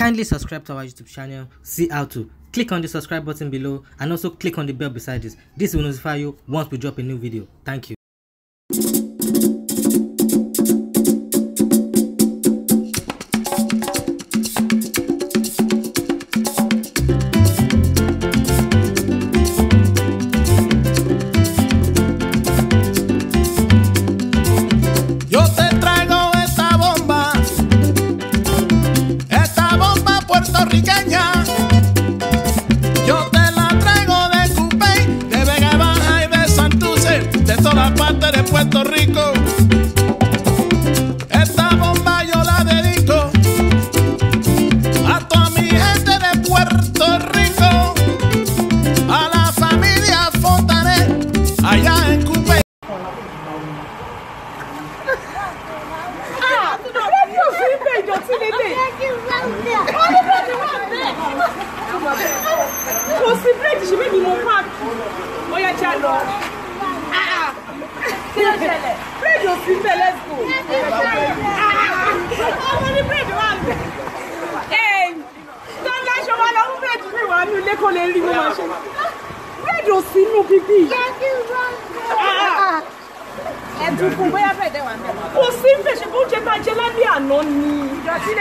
Kindly subscribe to our YouTube channel. See how to. Click on the subscribe button below and also click on the bell beside this. This will notify you once we drop a new video. Thank you. Yo te la traigo de Cupey, de Vega Baja y de Santurce, de toda parte de Puerto Rico. Esta bomba yo la dedico a toda mi gente de Puerto Rico, a la familia Fontanet, allá en Cupey. Prostrates, je vais dire mon pack. Oya Chalo. Bread your super, let's go. I want the bread one. Hey, don't let your man on bread to one. You let on the living machine. Bread your super, pipi. And to go where bread one. Oh, simple, je peux te faire gelati anoni. Je suis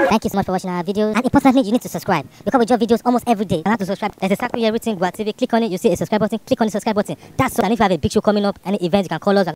Thank you so much for watching our videos, and importantly you need to subscribe because we drop videos almost every day. You have to subscribe. There's a circle here written Gua TV. Click on it, you see a subscribe button. Click on the subscribe button. That's so that if you have a big show coming up, any event, you can call us.